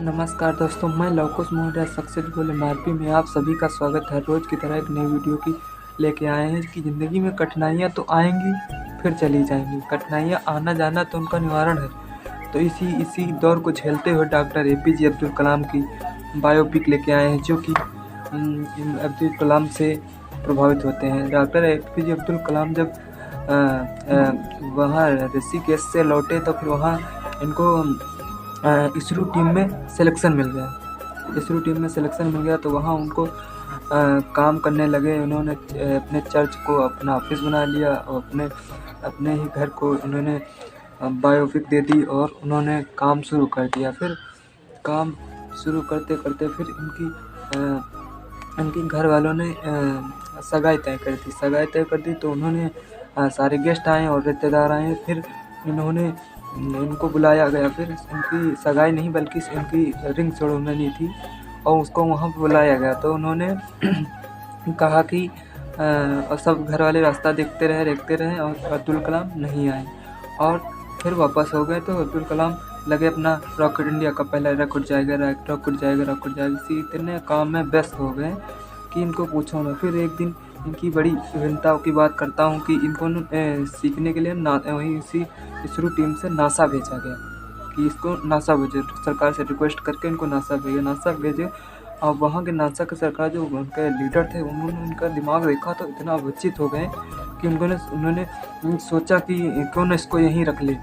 नमस्कार दोस्तों, मैं लवकुश मौर्य सक्सेसफुल एमआरपी में आप सभी का स्वागत है। रोज़ की तरह एक नई वीडियो की लेके आए हैं कि ज़िंदगी में कठिनाइयाँ तो आएंगी फिर चली जाएंगी। कठिनाइयाँ आना जाना तो उनका निवारण है। तो इसी दौर को झेलते हुए डॉक्टर एपीजे अब्दुल कलाम की बायोपिक लेके आए हैं, जो कि अब्दुल कलाम से प्रभावित होते हैं। डॉक्टर एपीजे अब्दुल कलाम जब वहाँ ऋषिकेश से लौटे तो फिर वहाँ इनको इसरो टीम में सिलेक्शन मिल गया। तो वहाँ उनको काम करने लगे। उन्होंने अपने चर्च को अपना ऑफिस बना लिया और अपने ही घर को उन्होंने बायोपिक दे दी और उन्होंने काम शुरू कर दिया। फिर काम शुरू करते करते फिर इनकी घर वालों ने सगाई तय कर दी। तो उन्होंने सारे गेस्ट आए और रिश्तेदार आए। फिर इनको बुलाया गया। फिर इनकी सगाई नहीं बल्कि इनकी रिंग सेरेमनी थी और उसको वहाँ पर बुलाया गया। तो उन्होंने कहा कि सब घर वाले रास्ता देखते रहे और अब्दुल कलाम नहीं आए और फिर वापस हो गए। तो अब्दुल कलाम लगे अपना रॉकेट इंडिया का पहला रॉकेट जाएगा इसी इतने काम में व्यस्त हो गए कि इनको पूछो ना। फिर एक दिन इनकी बड़ी विभिन्नताओं की बात करता हूँ कि इनको सीखने के लिए वहीं इसी इसरो टीम से नासा भेजा गया कि इसको नासा भेजे। सरकार से रिक्वेस्ट करके इनको नासा भेजे और वहाँ के नासा के सरकार जो उनके लीडर थे उन्होंने उनका दिमाग देखा तो इतना विचलित हो गए कि उन्होंने सोचा कि क्यों ना इसको यहीं रख ले।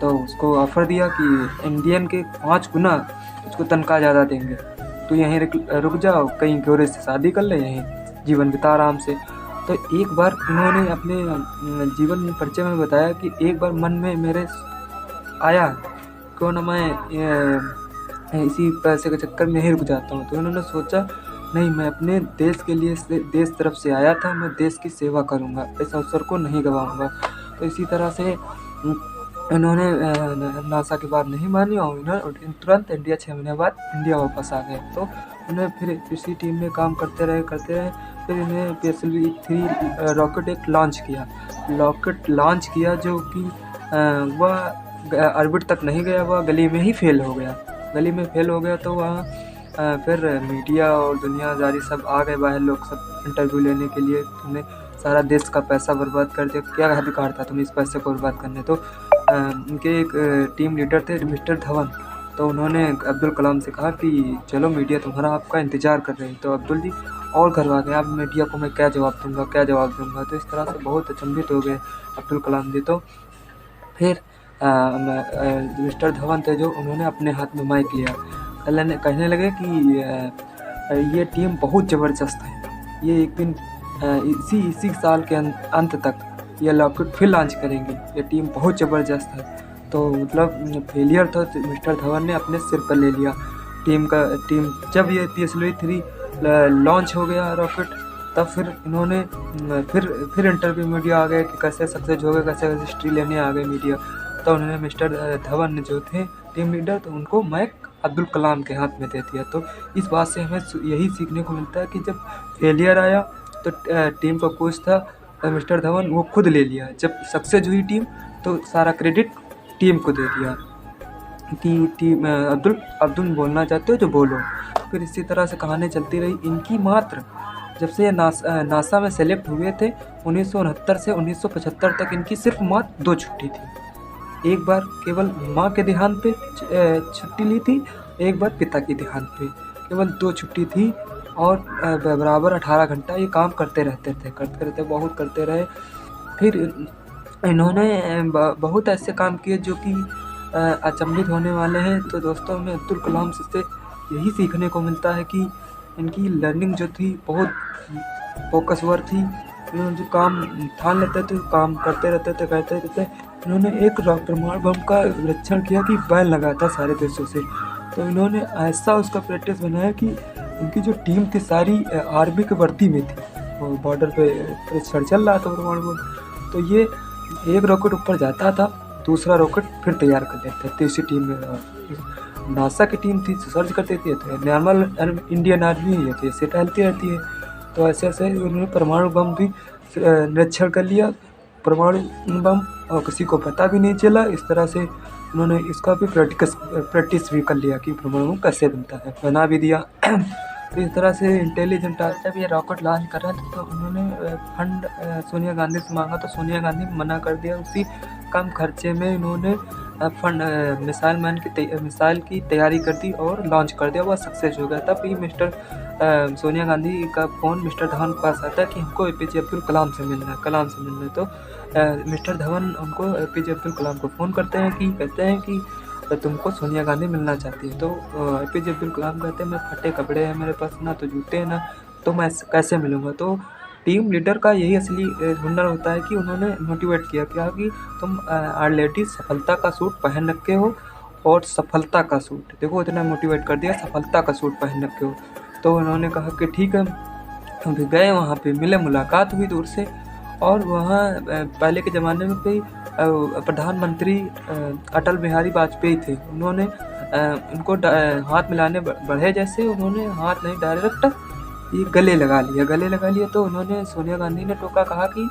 तो उसको ऑफ़र दिया कि इंडियन के 5 गुना उसको तनख्वाह ज़्यादा देंगे, तो यहीं रुक जाओ, कहीं गोरे से शादी कर ले, यहीं जीवन बिता आराम से। तो एक बार इन्होंने अपने जीवन परिचय में बताया कि एक बार मन में मेरे आया क्यों ना मैं इसी पैसे के चक्कर में ही रुक जाता हूँ। तो उन्होंने सोचा नहीं, मैं अपने देश के लिए देश तरफ से आया था, मैं देश की सेवा करूँगा, इस अवसर को नहीं गंवाऊँगा। तो इसी तरह से इन्होंने नासा की बात नहीं मानी और इन्होंने तुरंत इंडिया 6 महीने बाद इंडिया वापस आ गए। तो उन्हें फिर इसी टीम में काम करते रहे। फिर इन्हें PSLV-3 रॉकेट एक लॉन्च किया जो कि वह ऑर्बिट तक नहीं गया, वह गली में ही फेल हो गया। तो वहाँ फिर मीडिया और दुनियादारी सब आ गए बाहर, लोग सब इंटरव्यू लेने के लिए। तुमने सारा देश का पैसा बर्बाद कर दिया, क्या अधिकार था तुम्हें इस पैसे को बर्बाद करने। तो उनके एक टीम लीडर थे मिस्टर धवन। तो उन्होंने अब्दुल कलाम से कहा कि चलो, मीडिया तुम्हारा आपका इंतज़ार कर रही है। तो अब्दुल जी और घर आ गए, अब मीडिया को मैं क्या जवाब दूंगा। तो इस तरह से बहुत अचंभित हो गए अब्दुल कलाम जी। तो फिर मिस्टर धवन थे जो उन्होंने अपने हाथ में माइक लिया, कहने लगे कि ये टीम बहुत ज़बरदस्त है, ये एक दिन इसी साल के अंत तक ये रॉकेट फिर लॉन्च करेंगे, ये टीम बहुत ज़बरदस्त है। तो मतलब फेलियर था तो मिस्टर धवन ने अपने सिर पर ले लिया टीम जब ये PSLV-3 लॉन्च हो गया रॉकेट, तब फिर इन्होंने फिर इंटरव्यू मीडिया आ गए कि कैसे सक्सेस हो गए, कैसे हिस्ट्री लेने आ गए मीडिया। तो उन्होंने मिस्टर धवन जो थे टीम लीडर, तो उनको माइक अब्दुल कलाम के हाथ में दे दिया। तो इस बात से हमें यही सीखने को मिलता है कि जब फेलियर आया तो टीम का कोच था मिस्टर धवन, वो खुद ले लिया। जब सक्सेस हुई टीम तो सारा क्रेडिट टीम को दे दिया कि टीम अब्दुल बोलना चाहते हो जो बोलो। फिर इसी तरह से कहानी चलती रही। इनकी मात्र जब से ये नासा में सेलेक्ट हुए थे 1969 से 1975 तक इनकी सिर्फ मात्र 2 छुट्टी थी। एक बार केवल माँ के देहांत पे छुट्टी ली थी, एक बार पिता के देहांत पे, केवल 2 छुट्टी थी और बराबर 18 घंटा ये काम करते बहुत करते रहे। फिर इन्होंने बहुत ऐसे काम किए जो कि अचंभित होने वाले हैं। तो दोस्तों, हमें अब्दुल कलाम से यही सीखने को मिलता है कि इनकी लर्निंग जो थी बहुत फोकसवर थी। इन्होंने जो काम ठान लेते थे, काम करते रहते। इन्होंने एक परमाणु बम का परीक्षण किया कि बैन लगा था सारे देशों से। तो इन्होंने ऐसा उसका प्रैक्टिस बनाया कि इनकी जो टीम थी सारी आर्मी की वर्दी में थी और बॉर्डर पे परीक्षण चल रहा था परमाणु बम। तो ये एक रॉकेट ऊपर जाता था, दूसरा रॉकेट फिर तैयार कर लेते थे। इसी टीम में नासा की टीम थी, सर्च करती थी, तो नॉर्मल इंडियन आर्मी है तो ऐसे टहलती रहती है। तो ऐसे उन्होंने परमाणु बम भी निरीक्षण कर लिया, परमाणु बम, और किसी को पता भी नहीं चला। इस तरह से उन्होंने इसका भी प्रैक्टिस भी कर लिया कि परमाणु कैसे बनता है, बना भी दिया। तो इस तरह से इंटेलिजेंट आज जब ये रॉकेट लॉन्च कर रहा था तो उन्होंने फंड सोनिया गांधी से मांगा, तो सोनिया गांधी ने मना कर दिया। उसी कम खर्चे में इन्होंने फंड मिसाइल की तैयारी कर दी और लॉन्च कर दिया, वह सक्सेस हो गया। तब ही सोनिया गांधी का फ़ोन मिस्टर धवन के पास आता है कि हमको एपीजे अब्दुल कलाम से मिलना है। तो मिस्टर धवन उनको एपीजे अब्दुल कलाम को फ़ोन करते हैं कि कहते हैं कि तुमको सोनिया गांधी मिलना चाहती है। तो एपीजे अब्दुल कलाम कहते हैं मैं फटे कपड़े हैं मेरे पास, ना तो जूते हैं ना, तो मैं कैसे मिलूँगा। तो टीम लीडर का यही असली हुनर होता है कि उन्होंने मोटिवेट किया क्या कि तुम ऑलरेडी सफलता का सूट पहन रखे हो, और सफलता का सूट देखो, इतना मोटिवेट कर दिया, सफलता का सूट पहन रखे हो। तो उन्होंने कहा कि ठीक है। हम भी गए वहाँ पे, मिले, मुलाकात हुई दूर से। और वहाँ पहले के ज़माने में कोई प्रधानमंत्री अटल बिहारी वाजपेयी थे। उन्होंने उनको हाथ मिलाने बढ़े, जैसे उन्होंने हाथ नहीं डायरेक्ट ये गले लगा लिया। तो उन्होंने सोनिया गांधी ने टोका, कहा कि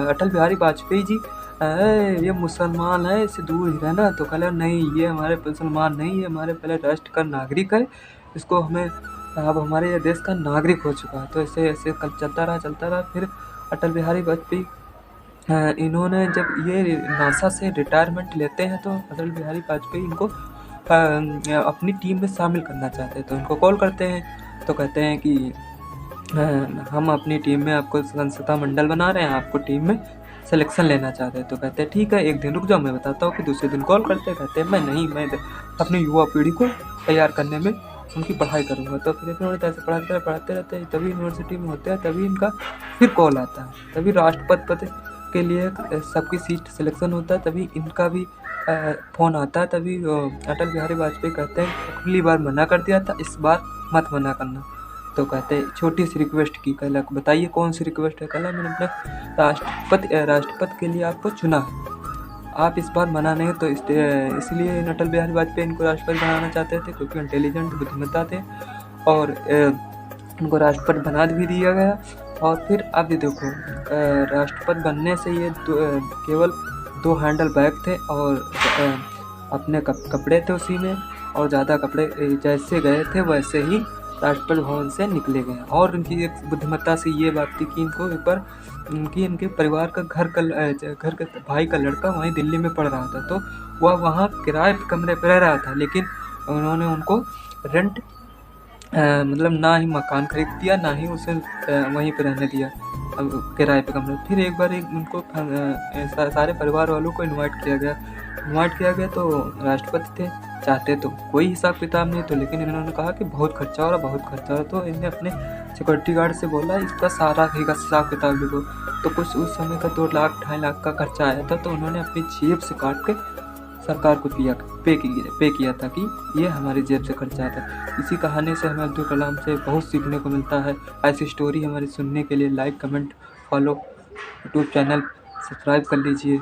अटल बिहारी वाजपेयी जी ये मुसलमान है, इससे दूर ही रहना। तो कहा नहीं, ये हमारे मुसलमान नहीं, ये हमारे पहले राष्ट्र का नागरिक है, इसको हमें अब हमारे देश का नागरिक हो चुका है। तो ऐसे ऐसे कल चलता रहा। फिर अटल बिहारी वाजपेयी इन्होंने जब ये नासा से रिटायरमेंट लेते हैं तो अटल बिहारी वाजपेयी इनको अपनी टीम में शामिल करना चाहते हैं। तो इनको कॉल करते हैं, तो कहते हैं कि हम अपनी टीम में आपको संसदीय मंडल बना रहे हैं, आपको टीम में सिलेक्शन लेना चाहते हैं। तो कहते हैं ठीक है, एक दिन रुक जाओ, मैं बताता हूँ। कि दूसरे दिन कॉल करते हैं, कहते हैं मैं अपनी युवा पीढ़ी को तैयार करने में उनकी पढ़ाई करूँगा। तो फिर इन्होंने ऐसे पढ़ाते रहते तभी यूनिवर्सिटी में होते हैं, तभी इनका फिर कॉल आता है, तभी राष्ट्रपति पद के लिए सबकी सीट सिलेक्शन होता है, तभी इनका भी फ़ोन आता है। तभी अटल बिहारी वाजपेयी कहते हैं अगली बार मना कर दिया था, इस बार मत मना करना। तो कहते हैं छोटी सी रिक्वेस्ट की। कहला बताइए कौन सी रिक्वेस्ट है। कहला मैंने अपने राष्ट्रपति के लिए आपको चुना है, आप इस बार मना नहीं। तो इसलिए अटल बिहारी वाजपेयी इनको राष्ट्रपति बनाना चाहते थे, क्योंकि इंटेलिजेंट बुद्धिमत्ता थे, और उनको राष्ट्रपति बना भी दिया गया। और फिर अब ये देखो, राष्ट्रपति बनने से ये केवल 2 हैंडल बैग थे, और अपने कपड़े थे उसी में, और ज़्यादा कपड़े जैसे गए थे वैसे ही राष्ट्रपति भवन से निकले गए। और उनकी एक बुद्धिमत्ता से ये बात थी कि इनको एक बार इनके परिवार का घर का भाई का लड़का वहीं दिल्ली में पढ़ रहा था, तो वह वहाँ किराए पे कमरे पर रह रहा था, लेकिन उन्होंने उनको रेंट मतलब ना ही मकान खरीद दिया, ना ही उसे वहीं पर रहने दिया, किराए पे कमरे। फिर एक बार उनको सारे परिवार वालों को इनवाइट किया गया। तो राष्ट्रपति थे, चाहते तो कोई हिसाब किताब नहीं तो, लेकिन इन्होंने कहा कि बहुत खर्चा हो रहा। तो इन्हें अपने सिक्योरिटी गार्ड से बोला इसका सारा हिसाब किताब लिखो। तो कुछ उस समय का 2 लाख 2.5 लाख का खर्चा आया था। तो उन्होंने अपनी जेब से काट के सरकार को पे किया था कि ये हमारी जेब से खर्चा आता है। इसी कहानी से हमें अब्दुल कलाम से बहुत सीखने को मिलता है। ऐसी स्टोरी हमारी सुनने के लिए like, comment, follow, YouTube channel subscribe कर लीजिए।